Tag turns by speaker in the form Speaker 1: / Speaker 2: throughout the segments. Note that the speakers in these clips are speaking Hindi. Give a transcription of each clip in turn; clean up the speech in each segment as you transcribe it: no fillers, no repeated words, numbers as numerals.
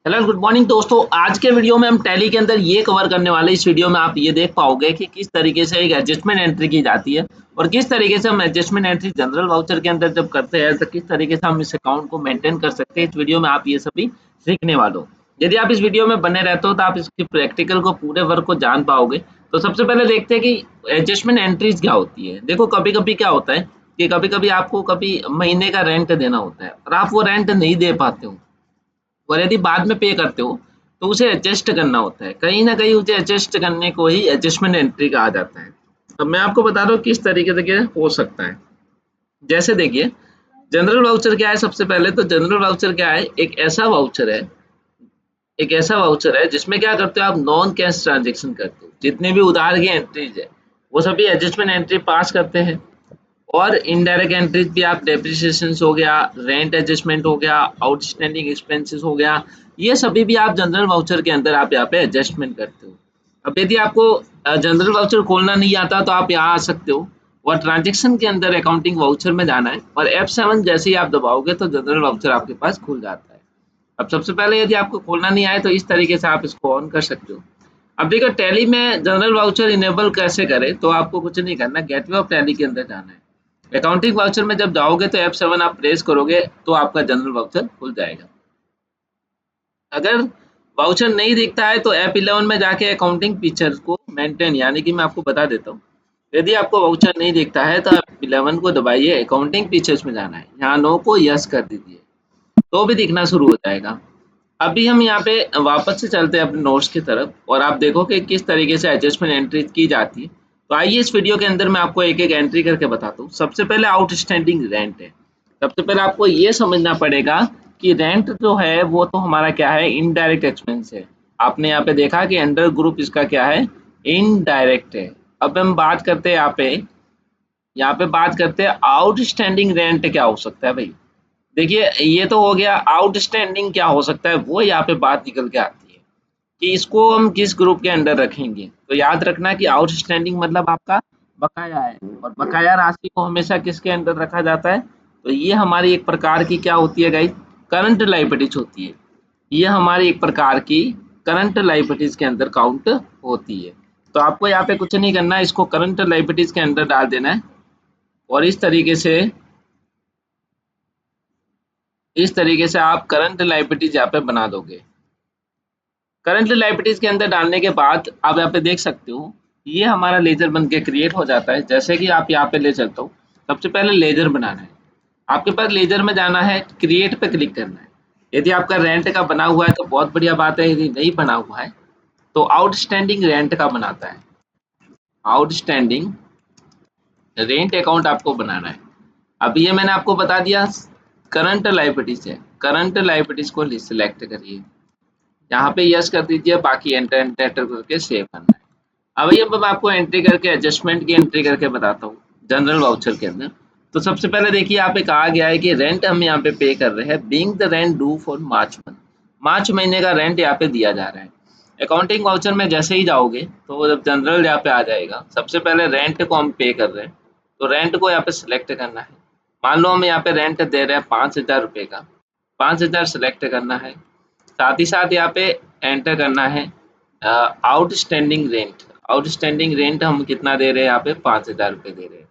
Speaker 1: हेलो गुड मॉर्निंग दोस्तों। आज के वीडियो में हम टैली के अंदर ये कवर करने वाले इस वीडियो में आप ये देख पाओगे कि किस तरीके से एक एडजस्टमेंट एंट्री की जाती है और किस तरीके से हम एडजस्टमेंट एंट्री जनरल वाउचर के अंदर जब करते हैं तो किस तरीके से हम इस अकाउंट को मेंटेन कर सकते हैं। इस वीडियो में आप ये सभी सीखने वाले हो। यदि आप इस वीडियो में बने रहते हो तो आप इसकी प्रैक्टिकल को पूरे वर्क को जान पाओगे। तो सबसे पहले देखते हैं कि एडजस्टमेंट एंट्रीज क्या होती है। देखो कभी कभी क्या होता है कि कभी कभी आपको कभी महीने का रेंट देना होता है और आप वो रेंट नहीं दे पाते हो और यदि बाद में पे करते हो तो उसे एडजस्ट करना होता है। कहीं न कहीं उसे एडजस्ट करने को ही एडजस्टमेंट एंट्री कहा जाता है। अब मैं आपको बता रहा हूँ किस तरीके से ये हो सकता है। जैसे देखिए जनरल वाउचर क्या है। सबसे पहले तो जनरल वाउचर क्या है, एक ऐसा वाउचर है जिसमें क्या करते हो आप नॉन कैश ट्रांजेक्शन करते हो। जितने भी उधार की एंट्रीज है वो सभी एडजस्टमेंट एंट्री पास करते हैं। और इनडायरेक्ट एंट्रीज भी आप डेप्रिसिएशन हो गया, रेंट एडजस्टमेंट हो गया, आउटस्टैंडिंग एक्सपेंसेस हो गया, ये सभी भी आप जनरल वाउचर के अंदर आप यहाँ पे एडजस्टमेंट करते हो। अब यदि आपको जनरल वाउचर खोलना नहीं आता तो आप यहाँ आ सकते हो और ट्रांजेक्शन के अंदर अकाउंटिंग वाउचर में जाना है और F7 जैसे ही आप दबाओगे तो जनरल वाउचर आपके पास खुल जाता है। अब सबसे पहले यदि आपको खोलना नहीं आए तो इस तरीके से आप इसको ऑन कर सकते हो। अब देखो टैली में जनरल वाउचर इनेबल कैसे करें, तो आपको कुछ नहीं करना, गेटवे ऑफ टैली के अंदर जाना है। अकाउंटिंग वाउचर में जब जाओगे तो F7 आप प्रेस करोगे तो आपका जनरल वाउचर खुल जाएगा। अगर वाउचर नहीं दिखता है तो F11 में जाके अकाउंटिंग फीचर्स को मेंटेन, यानी कि मैं आपको बता देता हूँ। यदि आपको वाउचर नहीं दिखता है तो F11 को दबाइए, अकाउंटिंग फीचर्स में जाना है, यहाँ नो को यस कर दीजिए तो भी दिखना शुरू हो जाएगा। अभी हम यहाँ पे वापस से चलते हैं अपने नोट्स की तरफ और आप देखो कि किस तरीके से एडजस्टमेंट एंट्री की जाती है। तो आइए इस वीडियो के अंदर मैं आपको एक एक एंट्री करके बताता हूँ। सबसे पहले आउटस्टैंडिंग रेंट है। सबसे पहले आपको ये समझना पड़ेगा कि रेंट जो है वो तो हमारा क्या है, इनडायरेक्ट एक्सपेंस है। आपने यहाँ पे देखा कि अंडर ग्रुप इसका क्या है, इनडायरेक्ट है। अब हम बात करते हैं यहाँ पे बात करते हैं आउटस्टैंडिंग रेंट क्या हो सकता है भाई। देखिए ये तो हो गया आउटस्टैंडिंग क्या हो सकता है, वो यहाँ पे बात निकल के आती है कि इसको हम किस ग्रुप के अंडर रखेंगे। तो याद रखना कि आउटस्टैंडिंग मतलब आपका बकाया है और बकाया राशि को हमेशा किसके अंडर रखा जाता है। तो ये हमारी एक प्रकार की क्या होती है गाइस, करंट लायबिलिटीज होती है। ये हमारी एक प्रकार की करंट लायबिलिटीज के अंदर काउंट होती है। तो आपको यहाँ पे कुछ नहीं करना है, इसको करंट लायबिलिटीज के अंदर डाल देना है और इस तरीके से आप करंट लायबिलिटीज यहाँ पे बना दोगे। करंट लायबिलिटीज के अंदर डालने के बाद आप यहाँ पे देख सकते हो ये हमारा लेजर बन के क्रिएट हो जाता है। जैसे कि आप यहाँ पे ले चलता हूँ, सबसे पहले लेजर बनाना है। आपके पास लेजर में जाना है, क्रिएट पे क्लिक करना है। यदि आपका रेंट का बना हुआ है तो बहुत बढ़िया बात है, यदि नहीं बना हुआ है तो आउटस्टैंडिंग रेंट का बनाता है। आउटस्टैंडिंग रेंट अकाउंट आपको बनाना है। अब ये मैंने आपको बता दिया करंट लायबिलिटीज है। करंट लायबिलिटीज को सिलेक्ट करिए, यहाँ पे यस कर दीजिए, बाकी एंटर एंटर एंटर करके सेव करना है। अब ये मैं आपको एंट्री करके एडजस्टमेंट की एंट्री करके बताता हूँ जनरल वाउचर के अंदर। तो सबसे पहले देखिए यहाँ पे कहा गया है कि रेंट हम यहाँ पे पे कर रहे हैं, being the rent due for March month. March महीने का रेंट यहाँ पे दिया जा रहा है। अकाउंटिंग वाउचर में जैसे ही जाओगे तो जब जनरल यहाँ पे आ जाएगा, सबसे पहले रेंट को हम पे कर रहे हैं तो रेंट को यहाँ पे सिलेक्ट करना है। मान लो हम यहाँ पे रेंट दे रहे हैं 5,000 रुपये का, 5,000 सिलेक्ट करना है। साथ ही साथ यहाँ पे एंटर करना है आउटस्टैंडिंग रेंट। आउटस्टैंडिंग रेंट हम कितना दे रहे हैं, यहाँ पे 5,000 रुपये दे रहे हैं।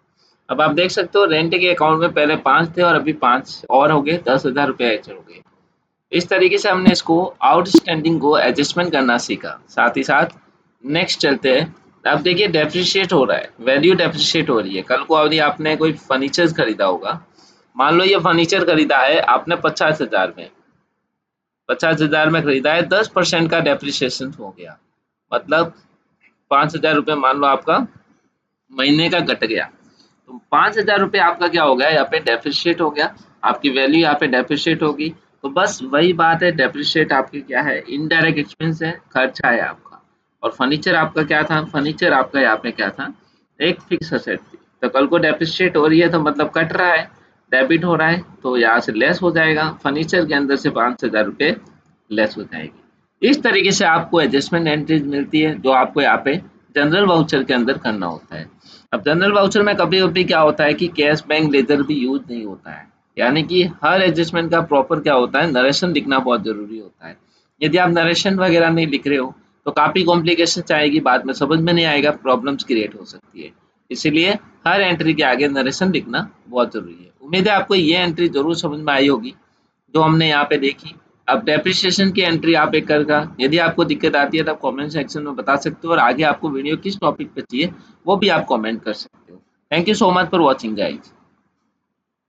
Speaker 1: अब आप देख सकते हो रेंट के अकाउंट में पहले 5 थे और अभी 5 और हो गए, 10,000 रुपये एक्स्ट्रा हो गए। इस तरीके से हमने इसको आउटस्टैंडिंग को एडजस्टमेंट करना सीखा। साथ ही साथ नेक्स्ट चलते हैं। अब देखिए डेप्रिशिएट हो रहा है, वैल्यू डेप्रिशिएट हो रही है। कल को यदि आपने कोई फर्नीचर खरीदा होगा, मान लो ये फर्नीचर खरीदा है आपने 50,000 में, 50,000 में खरीदा है, 10% का डेप्रिसिएशन हो गया, मतलब 5,000 रुपये मान लो आपका महीने का घट गया। तो 5,000 रुपये आपका क्या हो गया, यहाँ पे डेप्रिशिएट हो गया, आपकी वैल्यू यहाँ पे डेप्रिशिएट होगी। तो बस वही बात है, डेप्रिशिएट आपकी क्या है, इनडायरेक्ट एक्सपेंस है, खर्चा है आपका। और फर्नीचर आपका क्या था, फर्नीचर आपका यहाँ पे क्या था, एक फिक्स असेट थी। तो कल को डेप्रिशिएट हो रही है तो मतलब कट रहा है, डेबिट हो रहा है, तो यहाँ से लेस हो जाएगा, फर्नीचर के अंदर से 5,000 रुपये लेस हो जाएगी। इस तरीके से आपको एडजस्टमेंट एंट्रीज मिलती है जो आपको यहाँ पे जनरल वाउचर के अंदर करना होता है। अब जनरल वाउचर में कभी कभी क्या होता है कि कैश बैंक लेजर भी यूज नहीं होता है, यानी कि हर एडजस्टमेंट का प्रॉपर क्या होता है, नरेशन लिखना बहुत जरूरी होता है। यदि आप नरेशन वगैरह नहीं लिख रहे हो तो काफ़ी कॉम्प्लिकेशन आएगी, बाद में समझ में नहीं आएगा, प्रॉब्लम्स क्रिएट हो सकती है। इसीलिए हर एंट्री के आगे नरेशन लिखना बहुत ज़रूरी है। उम्मीद है आपको ये एंट्री ज़रूर समझ में आई होगी जो हमने यहाँ पे देखी। अब डेप्रिसिएशन की एंट्री आप एक करेगा, यदि आपको दिक्कत आती है तो आप कमेंट सेक्शन में बता सकते हो और आगे आपको वीडियो किस टॉपिक पे चाहिए वो भी आप कमेंट कर सकते हो। Thank you so much for watching guys.